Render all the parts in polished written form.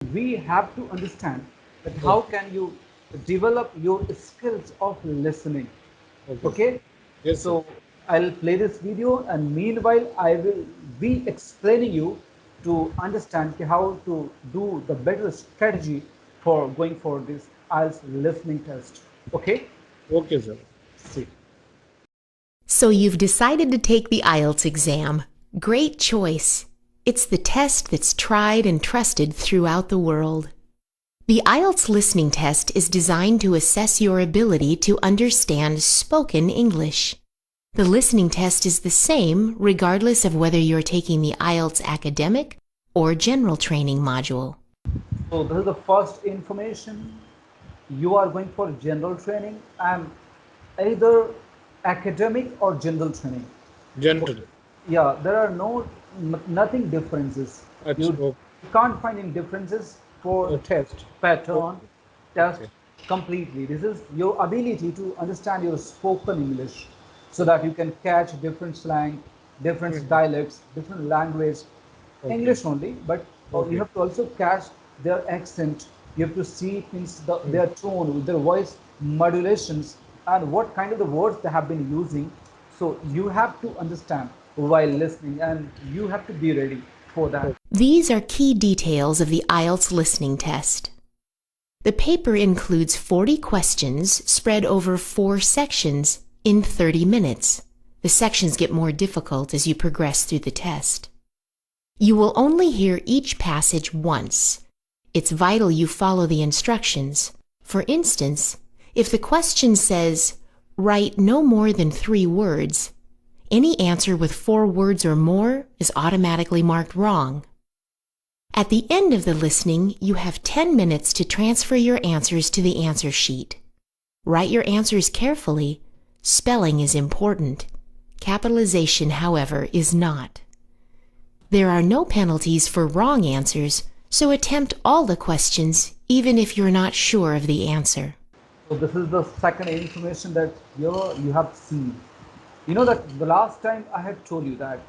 we have to understand that how Okay. can you develop your skills of listening. Okay, sir. Okay, Yes, sir. so I'll play this video, and meanwhile I will be explaining you to understand how to do the better strategy for going for this IELTS listening test. Okay, Okay, sir. see. So you've decided to take the IELTS exam. Great choice. It's the test that's tried and trusted throughout the world. The IELTS listening test is designed to assess your ability to understand spoken English. The listening test is the same regardless of whether you're taking the IELTS academic or general training module. So this is the first information. You are going for general training and either academic or general training. General. Okay. Yeah, there are nothing differences. Ach, You can't find any differences for the okay. test pattern, Okay. test Okay. completely. This is your ability to understand your spoken English, so that Okay. you can catch different slang, different Mhm. dialects, different language, Okay. English only, but you Okay. have to also catch their accent. You have to see means Mm. their tone, their voice modulations, and what kind of the words they have been using. So you have to understand while listening, and you have to be ready for that. These are key details of the IELTS listening test. The paper includes 40 questions spread over 4 sections in 30 minutes. The sections get more difficult as you progress through the test. You will only hear each passage once. It's vital you follow the instructions. For instance, if the question says, "Write no more than 3 words," any answer with 4 words or more is automatically marked wrong. At the end of the listening, you have 10 minutes to transfer your answers to the answer sheet. Write your answers carefully. Spelling is important. Capitalization, however, is not. There are no penalties for wrong answers, so attempt all the questions even if you're not sure of the answer. So this is the second information that you have seen. You know that the last time I had told you that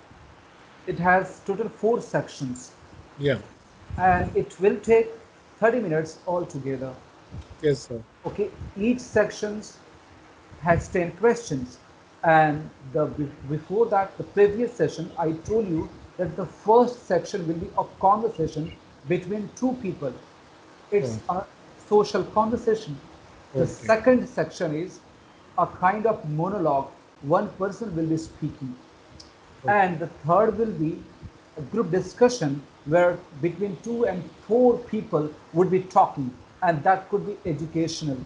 it has total 4 sections, Yeah. and it will take 30 minutes altogether. Yes, sir. Okay, each section has 10 questions, and before that, the previous session I told you that the first section will be a conversation between two people. It's Oh, a social conversation. The okay. second section is a kind of monologue. One person will be speaking, Okay. and the third will be a group discussion where between 2 and 4 people would be talking, and that could be educational.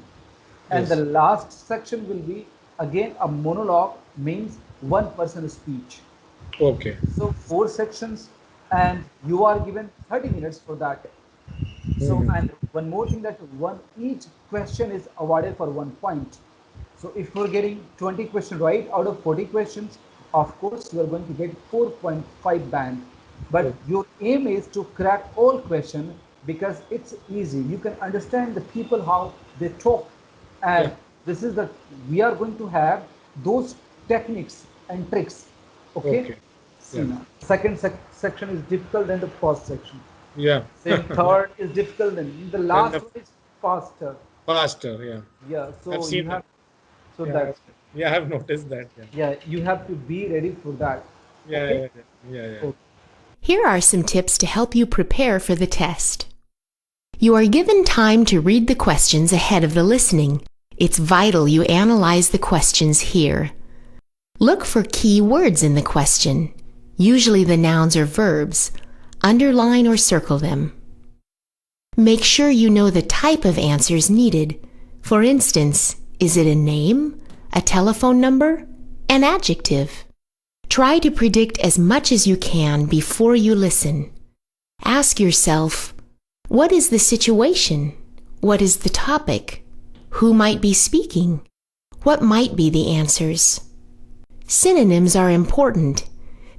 And the Yes. last section will be again a monologue, means one person speech. Okay. So 4 sections, and you are given 30 minutes for that. So, Mhm. and one more thing, that one each question is awarded for 1 point. So if you're getting 20 questions right out of 40 questions, of course you are going to get 4.5 band. But Okay. your aim is to crack all questions, because it's easy. You can understand the people how they talk, Yeah. and this is the we are going to have those techniques and tricks. Okay, Okay. see Yeah. now. Second section is difficult than the first section. Yeah. Same, third is difficult, and the Then last the one is faster. faster. Yeah. Yeah, I've so you seen have, that. so Yeah. that's, Yeah. I've noticed that. Yeah. yeah, you have to be ready for that. Yeah. Okay. Yeah. Yeah. Yeah. Yeah. Okay. Here are some tips to help you prepare for the test. You are given time to read the questions ahead of the listening. It's vital you analyze the questions here. Look for key words in the question, usually the nouns or verbs. Underline or circle them. Make sure you know the type of answers needed. For instance, is it a name, a telephone number, an adjective? Try to predict as much as you can before you listen. Ask yourself, what is the situation? What is the topic? Who might be speaking? What might be the answers? Synonyms are important.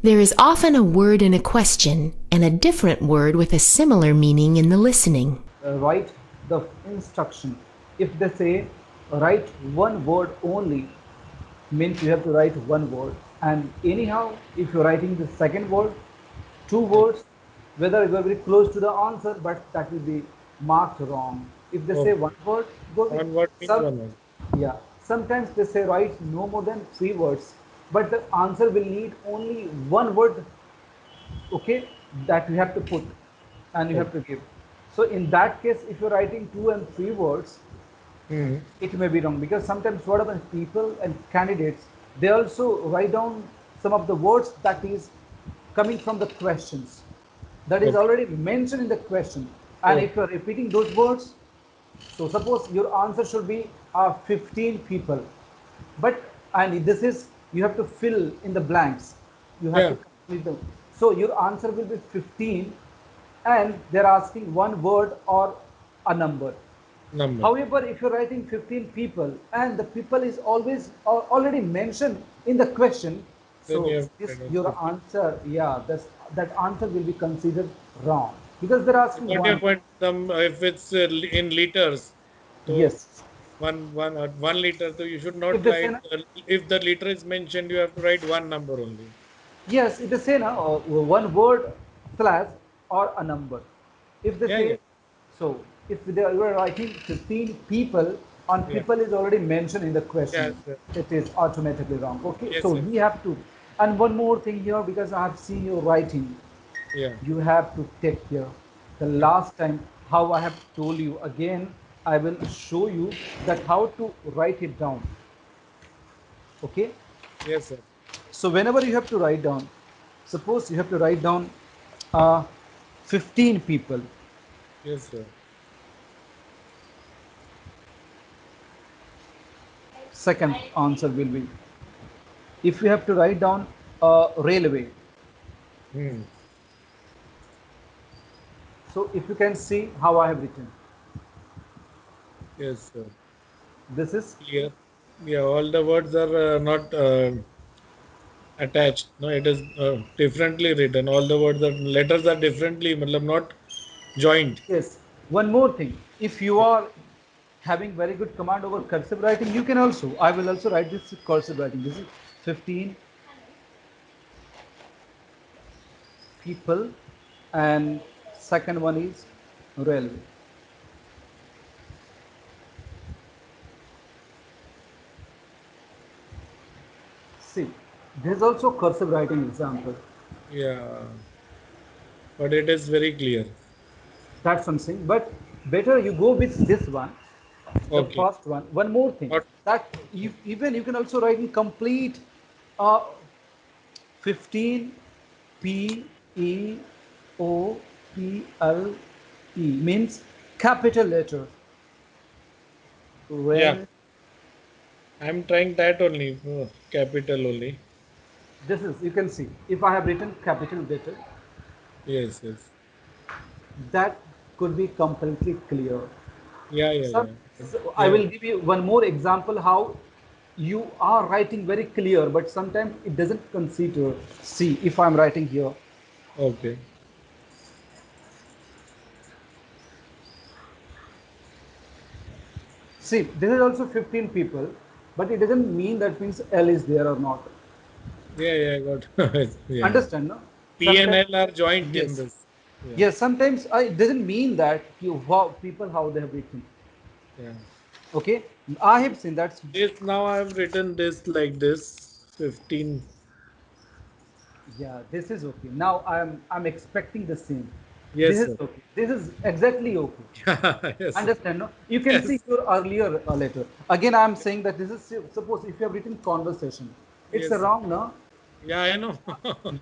There is often a word in a question and a different word with a similar meaning in the listening. Write the instruction. If they say write one word only, means you have to write one word. And anyhow, if you're writing the second word, two Yeah. words, whether you are very close to the answer, but that will be marked wrong. If they say Okay. one word, go with One word means some. one word. Yeah, sometimes they say write no more than three words, but the answer will need only one word, okay, that you have to put and you have Okay. to give. So in that case, if you're writing two and three words, Hmm. it may be wrong, because sometimes what happens, people and candidates, they also write down some of the words that is coming from the questions, that is Okay. already mentioned in the question, and Okay. if you're repeating those words, so suppose your answer should be 15 people, but and this is, you have to fill in the blanks, you have to Yeah. complete them. So your answer will be 15, and they're asking one word or a number. Number. However, if you're writing 15 people and the people is always already mentioned in the question, Then so you have to this write down your 50. answer, yeah, that answer will be considered wrong, because they're I asking got your one. point. If it's in liters, so Yes. one liter. So you should If not they say write. If the liter is mentioned, you have to write one number only. yes, if they say na, one word slash or a number. If they Yeah. Yeah. say, so if they are writing 15 people, and Yeah. people is already mentioned in the Yes. question, Yes. it is automatically wrong. Okay, so Yes. Yes. we have to, and one more thing here, because I have seen you writing, Yeah. you have to take care. The last time, how I have told you, again, I will show you that how to write it down. Okay, Yes, sir. so whenever you have to write down, suppose you have to write down uh, 15 people. Yes, sir. Second answer will be, if you have to write down railway. Hmm. So if you can see how I have written, Yes, sir. this is, Clear. Yeah. All the words are not attached. No, it is differently written. All the words are letters are differently, matlab not joined. yes. One more thing, if you Yeah. are having very good command over cursive writing, you can also, I will also write this cursive writing. This is 15 people, and second one is railway. See, this is also cursive writing example. Yeah. But it is very clear. That's something. But better you go with this one, the Okay. first one. One more thing, Not. that you, even you can also write in complete uh, 15 P E O P L E, means capital letter. Yeah. Rel. I'm trying that only. Capital only. This is, you can see, if I have written capital letter, Yes. Yes. that could be completely clear. Yeah. Yeah. Some, Yeah. so I Yeah. will give you one more example how you are writing very clear, but sometimes it doesn't consider. See, if I'm writing here, Okay. see, this is also 15 people, but it doesn't mean that means L is there or not. Yeah. Yeah. I got. Yeah. Understand, no? P and Sometimes, L are joined in yes, this. Yeah. yes. Sometimes it doesn't mean that you how people how they have written. Yeah. Okay, I have seen that. This now I've written this like this. 15. Yeah, this is okay. Now I'm expecting the same. This Yes, is sir. okay. This is exactly okay. Yeah. Yes, sir. Understand, no? You can see Yes. your earlier letter. Again, I am saying that this is, suppose if you have written conversation, it's a Yes, sir. wrong, no? Yeah, I know.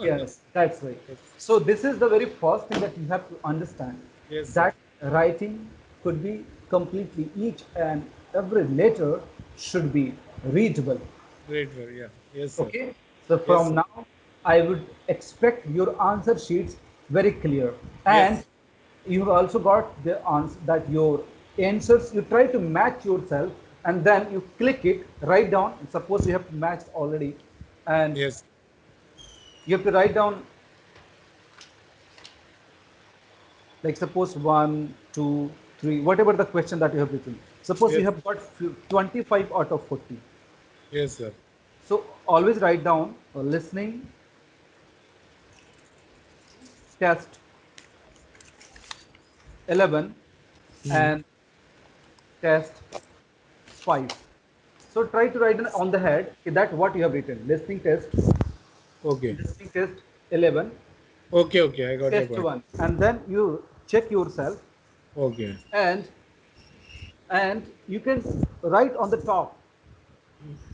Yes, that's right. Yes. So this is the very first thing that you have to understand, Yes, sir. that writing could be completely, each and every letter should be readable. Great, very, yeah. Yes, sir. Okay, so Yes, from sir. now, I would expect your answer sheets very clear, and Yes. you have also got the answer, that your answers, you try to match yourself, and then you click it, write down. Suppose you have matched already, and Yes. you have to write down, like suppose 1, 2, 3, whatever the question that you have written. Suppose you Yes. have got 25 out of 40. Yes, sir. So always write down listening test 11, Hmm. and test 5. So try to write on the head that what you have written. Okay. Listening test 11, Okay. Okay. I got your test point. 1, and then you check yourself, Okay. and you can write on the top.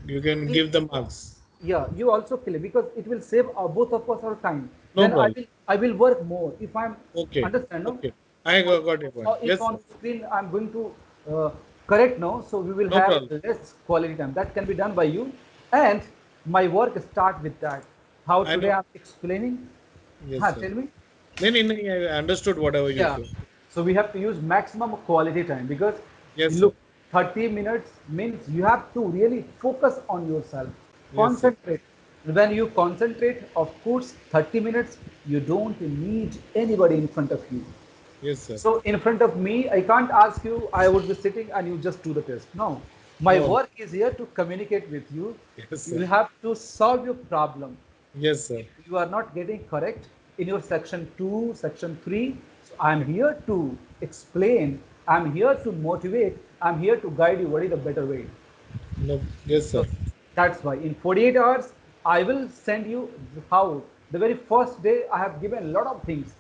You can If, give the marks. yeah, you also fill it because it will save both of us our time. No Then problem. I will work more if I'm Okay. understand, no? Okay. I Or, got your point. or if Yes, on sir. the screen I'm going to correct, no, so we will No have problem. less quality time. That can be done by you, and my work start with that. How I today know. I'm explaining? Yes, Huh, sir. tell me. No, I understood whatever you Yeah. say. So we have to use maximum quality time because Yes, you sir. look, 30 minutes means you have to really focus on yourself. Yes, sir. Concentrate. When you concentrate, of course, 30 minutes, you don't need anybody in front of you. Yes, sir. So in front of me, I can't ask you, I would be sitting and you just do the test. No. My No, no. work is here to communicate with you. Yes, You sir. have to solve your problem. Yes, sir. If you are not getting correct in your section 2, section 3, so I'm here to explain, I'm here to motivate, I'm here to guide you what is the better way. No. Yes, So sir. that's why in 48 hours, I will send you how. The very first day, I have given a lot of things.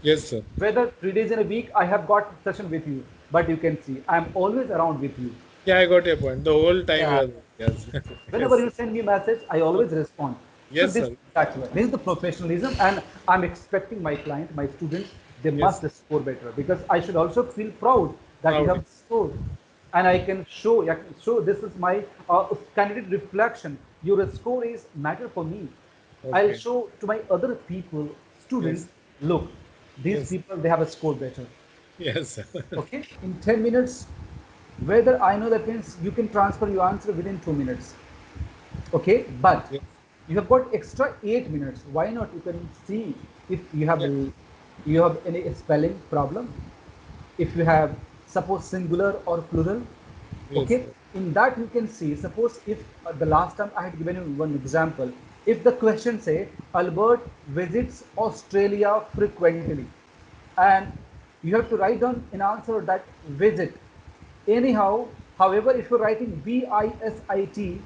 Yes, sir. Whether 3 days in a week, I have got session with you. But you can see, I'm always around with you. Yeah, I got your point. The whole time you Yeah. are there. Yes. Whenever Yes, you sir. send me a message, I always respond. So Yes, sir. this is the professionalism, and I'm expecting my client, my students, they Yes. must score better because I should also feel proud that you Proud. have scored, and I can show this is my candidate reflection. Your score is matter for me. I'll Okay. show to my other people, students, Yes. look, these Yes. people they have a score better. Yes, sir. Okay, in 10 minutes, whether I know that means you can transfer your answer within 2 minutes. Okay, but Yes. you have got extra 8 minutes. Why not? You can see if Yeah. you have any spelling problem, if you have suppose singular or plural. Yes, Okay, sir. in that you can see, suppose if the last time I had given you one example, if the question say Albert visits Australia frequently, and you have to write down an answer that visit anyhow. However, if you're writing VISIT,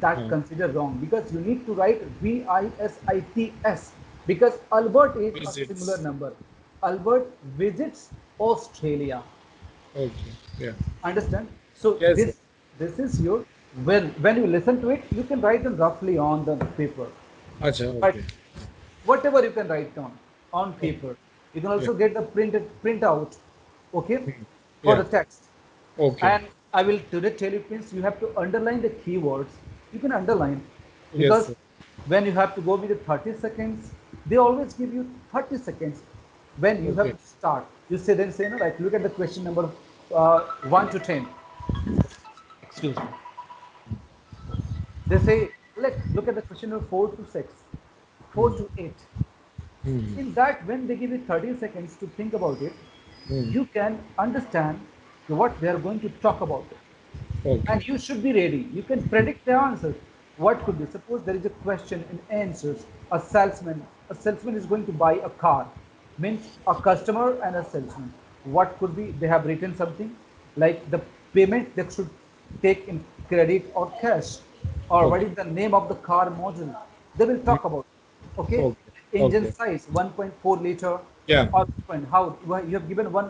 that Huh. consider wrong because you need to write VISITS because Albert is a singular Visits. number. Albert visits Australia. Okay. Yeah. Understand? So Yes, sir. this is your, when you listen to it, you can write them roughly on the paper. Acha. But Okay. whatever you can write down on Okay. paper, you can Yeah. also get the printout, okay, Hmm. for Yeah. the text. Okay. And I will today tell you, means you have to underline the keywords. You can underline Yes, because sir. when you have to go with the 30 seconds, they always give you 30 seconds when you have Okay. to start. You say then say no, like look at the question number 1 to 10. Excuse me. They say, look at the question number 4 to 6, 4 Hmm. to 8. Hmm. In that, when they give you 30 seconds to think about it, Hmm. you can understand what they are going to talk about. Okay. And you should be ready. You can predict the answers. What could be? Suppose there is a question and answers. A salesman is going to buy a car. Means a customer and a salesman. What could be? They have written something like the payment they should take in credit or cash, or what Okay. is the name of the car model. They will Hmm. talk about. Okay, Okay. engine Okay. size 1.4 liter, Yeah. or how you have given one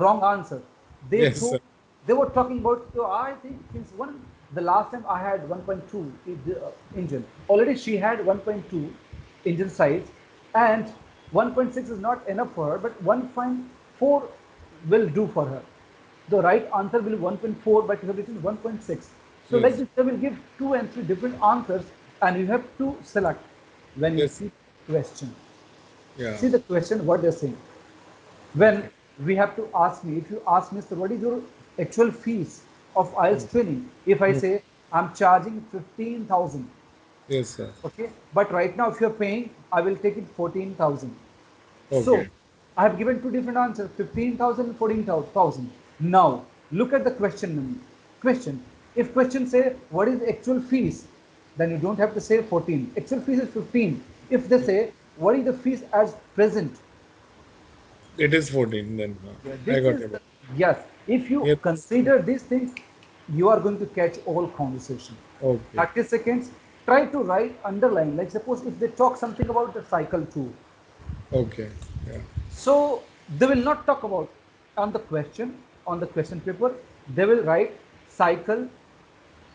wrong answer. They Yes, told sir. they were talking about, I think since one, the last time I had 1.2 engine. Already she had 1.2 engine size, and 1.6 is not enough for her, but 1.4 will do for her. The right answer will be 1.4, but you have written 1.6. So like Yes. this, they will give two and three different answers, and you have to select when you Yes. see question. Yeah. See the question, what they're saying. When Okay. we have to ask me, if you ask me, sir, what is your actual fees of Hmm. IELTS training? If I Hmm. say I'm charging 15,000, Yes, sir. okay, but right now if you're paying, I will take it 14,000. So Okay. I have given two different answers, 15,000 and 14,000. Now look at the question. Question. If question say what is the actual fees, then you don't have to say 14. Actual fees is 15. If they Yeah. say what is the fees as present, It is 14 then. Yeah, I this got is it. yes. If you Yes. consider these things, you are going to catch all conversation. Okay. 30 seconds. Try to write underline. Like suppose if they talk something about the cycle too, Okay. Yeah. so they will not talk about on the question paper. They will write cycle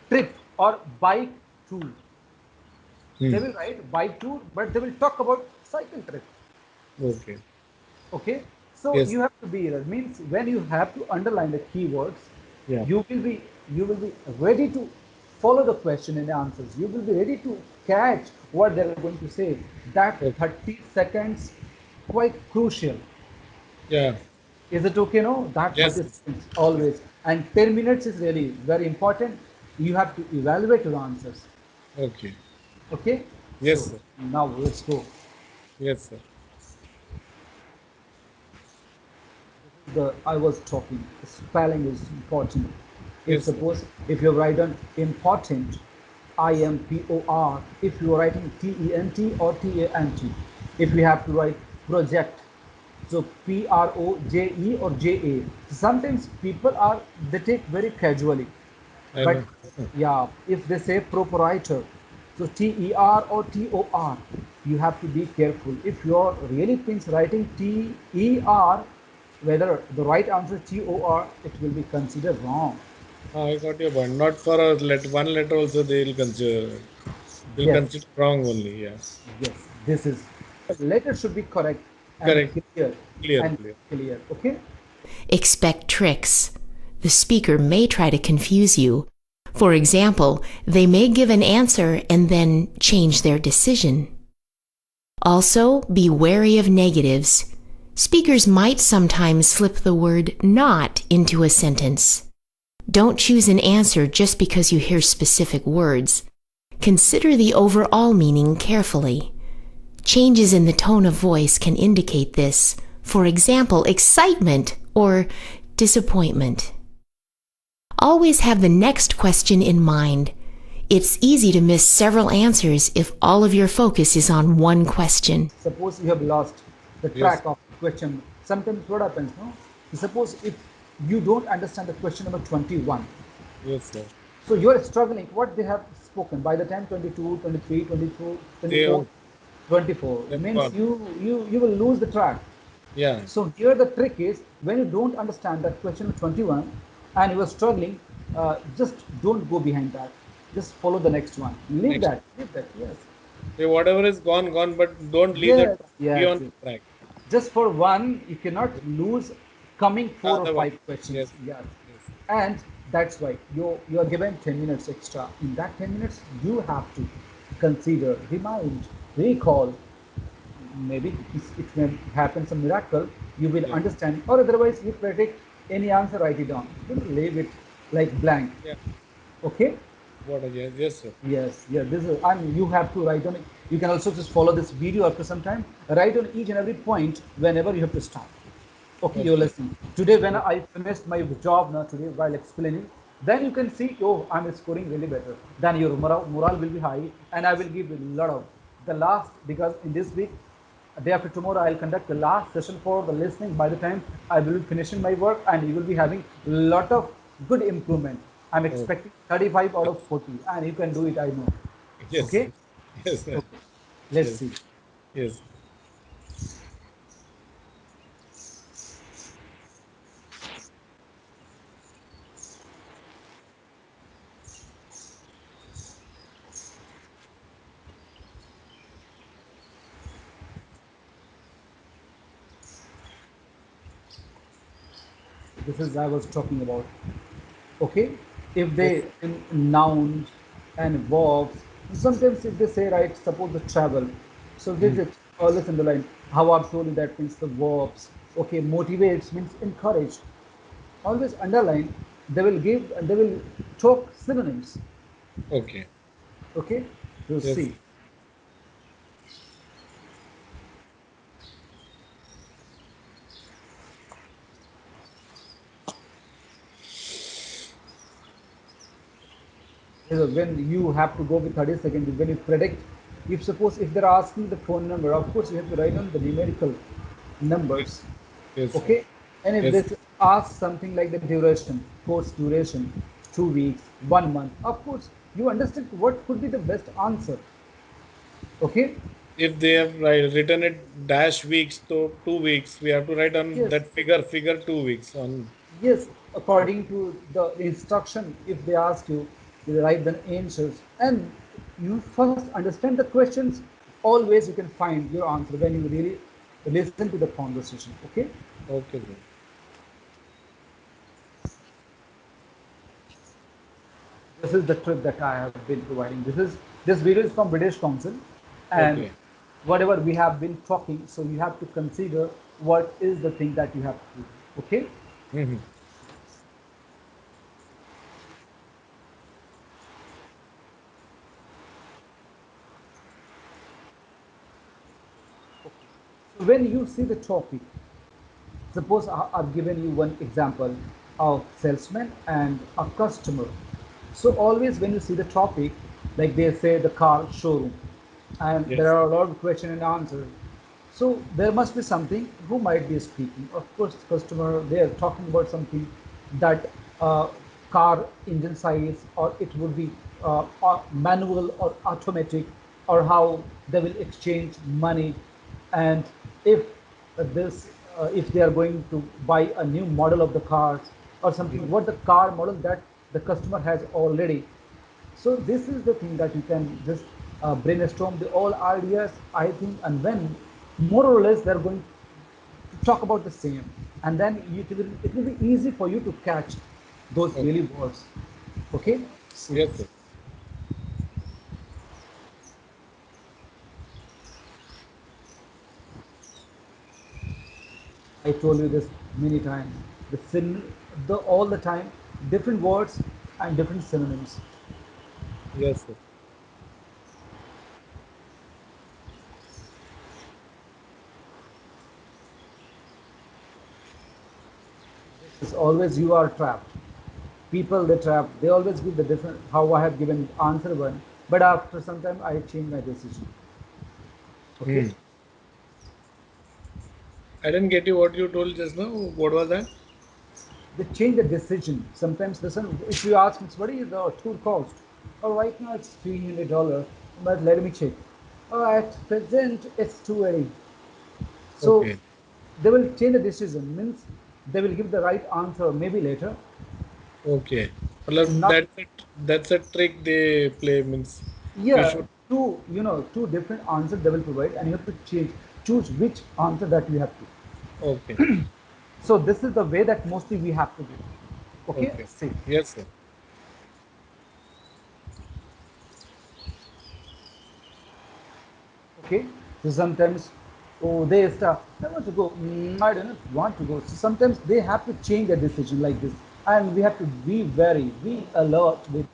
trip or bike tour. They Hmm. will write bike tour, but they will talk about cycle trip. Okay. Okay, so Yes. you have to be that means when you have to underline the keywords, Yeah. you will be ready to follow the question and answers. You will be ready to catch what they are going to say. That Okay. 30 seconds quite crucial. Yeah. Is it okay? No, that 30 Yes. seconds always, and 10 minutes is really very important. You have to evaluate your answers. Okay. Okay, Yes, so sir. now let's go. Yes, sir. The I was talking. Spelling is important. If Yes, sir. suppose if you write an important, IMPOR. If you are writing TENT or TANT. If we have to write project, so PROJE or JA. Sometimes people are they take very casually, I but know. yeah, if they say proprietor, so TER or TOR, you have to be careful. If you're really thinks writing TER, whether the right answer is TOR, it will be considered wrong. I got your point. Not for a one letter also they'll consider. They'll Yes, consider wrong only. Yeah. yes, this is. Letter should be correct and Correct. clear Clear. and Clear. clear. Okay. Expect tricks. The speaker may try to confuse you. For example, they may give an answer and then change their decision. Also, be wary of negatives. Speakers might sometimes slip the word not into a sentence. Don't choose an answer just because you hear specific words. Consider the overall meaning carefully. Changes in the tone of voice can indicate this. For example, excitement or disappointment. Always have the next question in mind. It's easy to miss several answers if all of your focus is on one question. Suppose you have lost the Yes. track of the question. Sometimes what happens, no? Suppose if you don't understand the question number 21, Yes, sir. so you are struggling what they have spoken by the time 22, 23, 24, They 24, 24 they're means gone. you will lose the track. Yeah. So here the trick is when you don't understand that question 21 and you are struggling, just don't go behind that. Just follow the next one. Leave Next. that. Leave that. Yes. Say whatever is gone, gone, but don't leave that. Yes. Be Yes. on Yes. track. Just for one, you cannot lose coming four or Other one. five questions. Yes. Yes. Yes. And that's why you are given 10 minutes extra. In that 10 minutes, you have to consider, remind, recall. Maybe it may happen some miracle. You will Yeah. understand, or otherwise you predict any answer, write it down. Don't leave it like blank. Yeah. Okay? What a yes. Yes, sir. Yes, yeah, this is, and you have to write on it. You can also just follow this video after some time. Write on each and every point whenever you have to stop. Okay, you're Okay. listening. Today, when Yes. I finished my job now today while explaining, then you can see, oh, I'm scoring really better. Then your morale will be high, and I will give a lot of the last because in this week, day after tomorrow, I'll conduct the last session for the listening. By the time I will be finishing my work, and you will be having a lot of good improvement. I'm Oh, expecting 35 out yes. of 40, and you can do it. I know. Yes, Okay. sir. Yes, sir. Okay. Let's Yes. see. Yes. This is I was talking about. Okay, if they Yes. in nouns and verbs, sometimes if they say right, suppose the travel, so Hmm. visit, always underline how I've told you that means the verbs. Okay, motivates means encourage, always underline. They will give and they will talk synonyms. Okay. Okay, you Yes. see. When you have to go with 30 seconds, when you predict, if suppose if they're asking the phone number, of course you have to write on the numerical numbers. Yes, sir. Okay, and if Yes. this asks something like the duration, course duration, 2 weeks, 1 month, of course you understand what could be the best answer. Okay. If they have written it dash weeks to 2 weeks, we have to write on Yes. that figure 2 weeks on. Yes, according to the instruction, if they ask you, you write the answers, and you first understand the questions. Always you can find your answer when you really listen to the conversation. Okay, Okay, sir. this is the trick that I have been providing. This video is from British Council, and Okay. whatever we have been talking, so you have to consider what is the thing that you have to do. Okay. Mhm. So when you see the topic, suppose I've given you one example of salesman and a customer. So always when you see the topic, like they say the car showroom, and there Yes. are a lot of question and answer. So there must be something who might be speaking. Of course, customer they are talking about something that uh, car engine size, or it would be manual or automatic, or how they will exchange money, and if this if they are going to buy a new model of the cars or something, what the car model that the customer has already. So this is the thing that you can just brainstorm the all ideas, I think, and when more or less they're going to talk about the same, and then it will be easy for you to catch those Okay. really words. Okay. So Yes, sir. I told you this many times. The all the time, different words and different synonyms. Yes, sir. It's always you are trapped. People they trap. They always give the different how I have given answer one, but after some time I change my decision. Okay, Hmm. I didn't get you what you told just now. What was that? they change the decision. Sometimes the son, if you ask me, what is the tour cost? Oh, right now it's $300, but let me check. Oh, at present it's 280. So Okay. they will change the decision. Means they will give the right answer maybe later, Okay. and Matlab, not. that's a trick they play means you Yeah, should. two different answers they will provide, and you have to choose which answer that you have to. Okay. So this is the way that mostly we have to do. Okay, Okay. see. Yes, sir. Okay, so sometimes, oh, they start, I want to go. I don't want to go. So sometimes they have to change their decision like this, and we have to be alert with.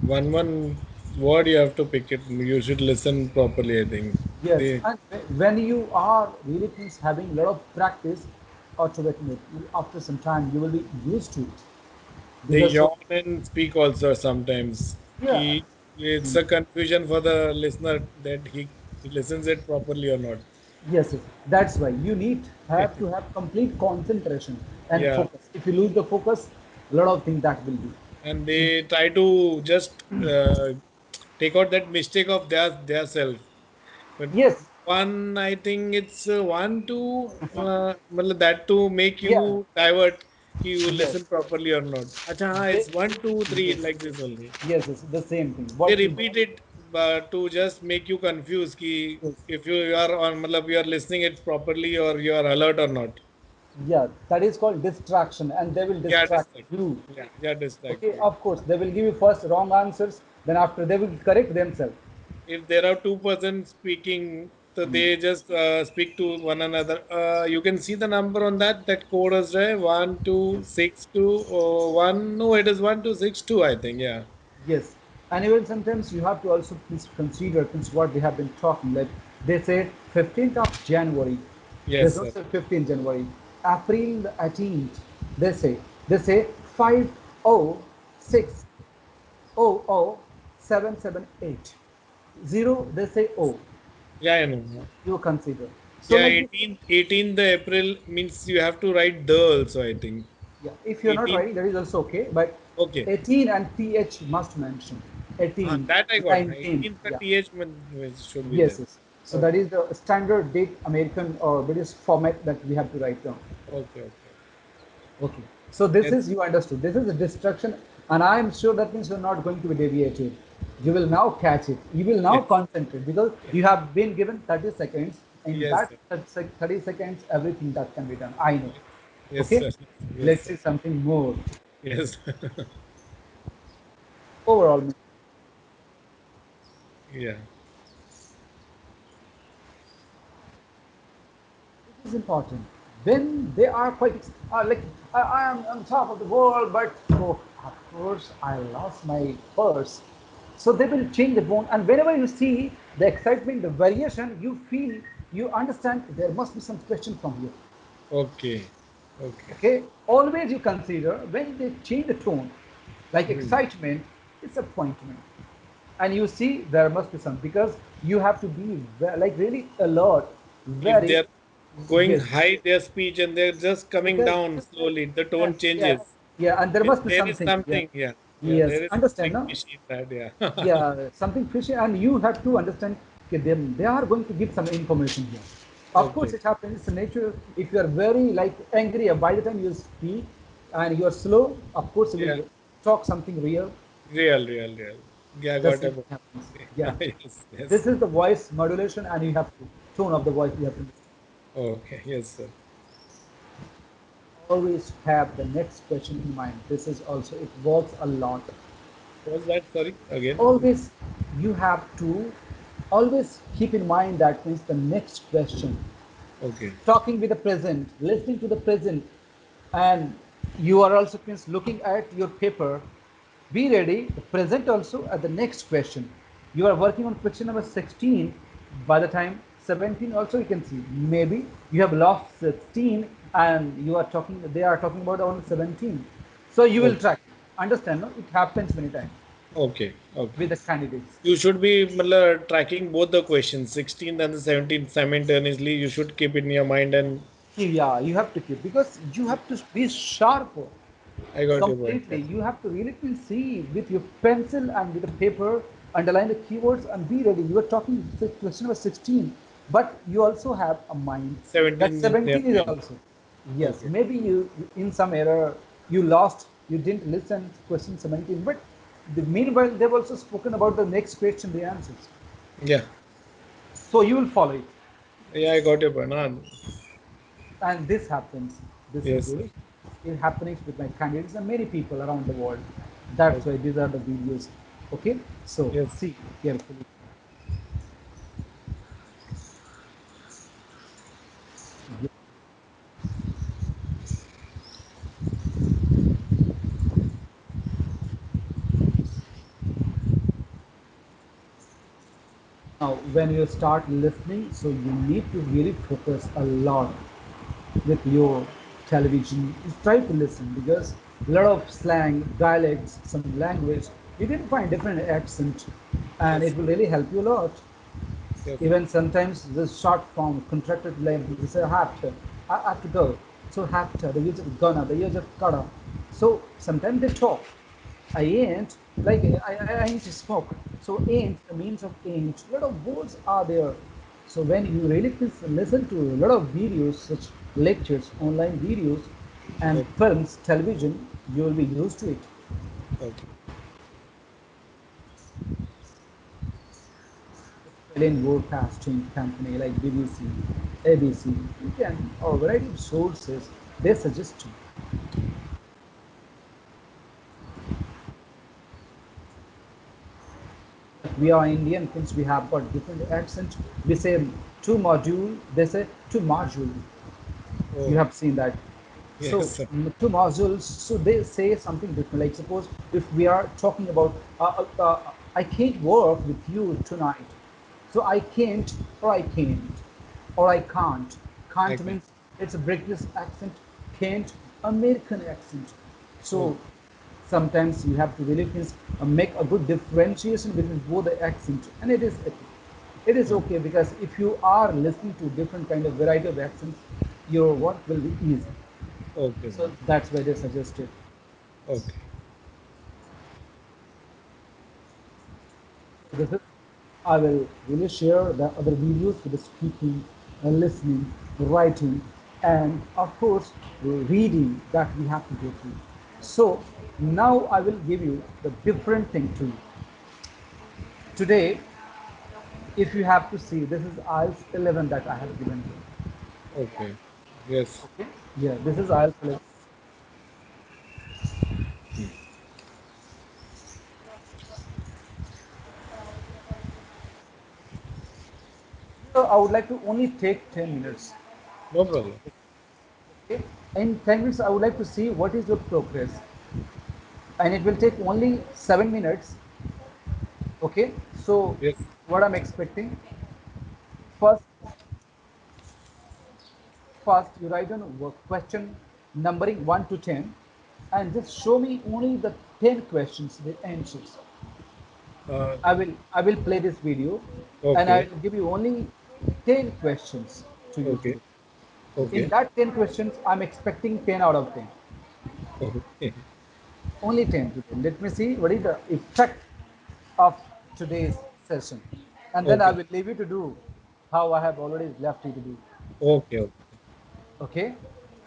One word you have to pick it. You should listen properly, I think. Yes, They and when you are really means having a lot of practice, automatically after some time you will be used to it. they Because so yawn and speak also sometimes. yeah, It's a confusion for the listener that he listens it properly or not. yes, yes. That's why you need have to have complete concentration and Yeah, focus. If you lose the focus, a lot of things that will be. and they try to just take out that mistake of their self. But Yes, one, I think it's one to matlab that to make yeah, you divert कि you yes. listen properly or not. अच्छा हाँ, They, it's 1, 2, 3 yes, like this only. yes, yes, the same thing. They What you repeat it to just make you confused कि yes, if you are on matlab you are listening it properly or you are alert or not. yeah, that is called distraction, and they will Yeah, distract distract. you. Yeah, distract Okay, you. of course, they will give you first wrong answers, then after they will correct themselves. If there are two persons speaking, so they just speak to one another. You can see the number on that code is there 1262 one. No, it is 1262. I think. Yeah. Yes, and even sometimes you have to also please consider things what they have been talking. Like they say 15th of January, they Yes, don't sir. say 15th January. April the 18th, they say 506000778. Zero, they say O. Yeah, I know. You consider. So Yeah, like this, 18th April means you have to write the also, I think. yeah, if you're not 18th. writing, that is also okay. But Okay. 18 and th must mention. 18, That I got. 19, 18th yeah. TH should be Yes, there. yes. So that Okay. is the standard date American or British format that we have to write down. Okay. Okay. Okay. So this Yes. is, you understood. This is a distraction, and I am sure that means you're not going to be deviated. You will now catch it. You will now Yes. concentrate because you have been given 30 seconds. In Yes, that sir. 30 seconds, everything that can be done. I know. Yes, Okay. sir. Yes, Let's sir. see something more. Yes. Overall, Yeah. it is important. When they are quite like I am on top of the world, but oh, of course I lost my purse. So they will change the bone, and whenever you see the excitement, the variation, you feel, you understand there must be some question from you. Okay. Okay. Okay, always you consider when they change the tone, like Hmm. excitement, disappointment, and you see there must be some because you have to be like really alert, If very, they're going yes. high their speech and they're just coming Because down slowly, the yeah, tone yeah, changes. yeah, and there must be There is something. Yeah, something, yeah. Yeah, yes, there is understand, something no? fishy in that, yeah. Yeah, something fishy, and you have to understand. Okay, they are going to give some information here. Of course, Okay. it happens. It's the nature. If you are very like angry, by the time you speak, and you are slow, of course, you Yeah. will talk something real. Real. Yeah, That's got it it. happens. Yeah, Yes, this yes. is the voice modulation, and you have to tone of the voice. You have to Okay, yes, sir. always have the next question in mind. This is also, it works a lot. What's that? Sorry, again. Always you have to always keep in mind that means the next question, Okay. talking with the present, listening to the present, and you are also means looking at your paper. Be ready the present also at the next question. You are working on question number 16. By the time 17 also you can see maybe you have lost 16 and you are talking, they are talking about only 17. So you will Okay. track, understand, no? It happens many times Okay. with Okay. the candidates. You should be tracking both the questions, 16th and the 17th simultaneously. You should keep in your mind, and Yeah, you have to keep because you have to be sharp I got your point. completely. You have to really see with your pencil and with the paper, underline the keywords and be ready. You are talking question number 16, but you also have a mind that 17 in their 17 is mind. also. Yes, Okay. maybe you in some error you lost, you didn't listen to question 17, but meanwhile they've also spoken about the next question, the answers. Yeah. So you will follow it. Yeah, I got your point. And this happens, this is Yes, sir. really it happening with my candidates and many people around the world. That's Okay. why these are the videos. Okay, so Yes. see carefully. Now when you start listening, so you need to really focus a lot with your television. Just try to listen because a lot of slang, dialects, some language, you can find different accent, and Yes. it will really help you a lot. Yes. Even sometimes the short form, contracted language, they say have to, I have to go. So have to, they use of gonna, they use of gotta. So sometimes they talk. I ain't, like I ain't smoke. So ain't, the means of ain't. A lot of words are there. So when you really listen to a lot of videos, such lectures, online videos, and Okay. films, television, you will be used to it. Okay. Australian broadcasting company like BBC, ABC, you can, or a variety of sources, they suggest you. We are Indian, since we have got different accents. We say two module, they say two module. You Oh, have seen that. So yes, sir. two modules, so they say something different. Like suppose if we are talking about, I can't work with you tonight. So I can't, or I can't, or I can't. I Can't can. means it's a British accent. Can't, American accent. Oh, So sometimes you have to really make a good differentiation between both the accent, and it is epic. It is okay because if you are listening to different kind of variety of accents, your work will be easy. Okay, So sir. that's why they suggested. Okay. This is, I will really share the other videos with the speaking, listening, writing, and of course reading that we have to go through. So now I will give you the different thing to you. Today, if you have to see, this is IELTS 11 that I have given you. Okay. Yes. Okay? Yeah, this is IELTS 11. Hmm. So I would like to only take 10 minutes. No problem. Okay? In 10 minutes, I would like to see what is your progress. And it will take only 7 minutes. Okay? So Yes. what I'm expecting, first, first you write down a question numbering 1 to 10 and just show me only the 10 questions with answers. Uh, I will play this video and I okay. will give you only 10 questions to you Okay. today. In Okay. that 10 questions, I'm expecting 10 out of 10. Okay. Only 10 today. Let me see what is the effect of today's session. And then I Okay. will leave you to do how I have already left you to do. Okay. Okay. Okay?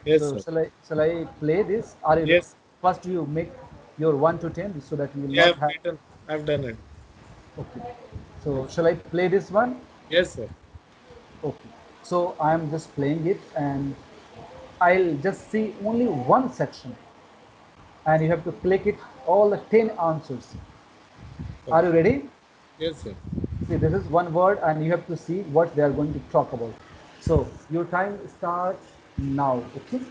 Yes, So sir. shall I play this? Are you Yes. first you make your 1 to 10 so that you will Yeah, not I've have. written. I've done it. Okay. So shall I play this one? Yes, sir. Okay. So I am just playing it and I'll just see only one section and you have to click it all the 10 answers. Are you Okay. ready? Yes, sir. See, this is one word and you have to see what they are going to talk about. So your time starts now. Okay.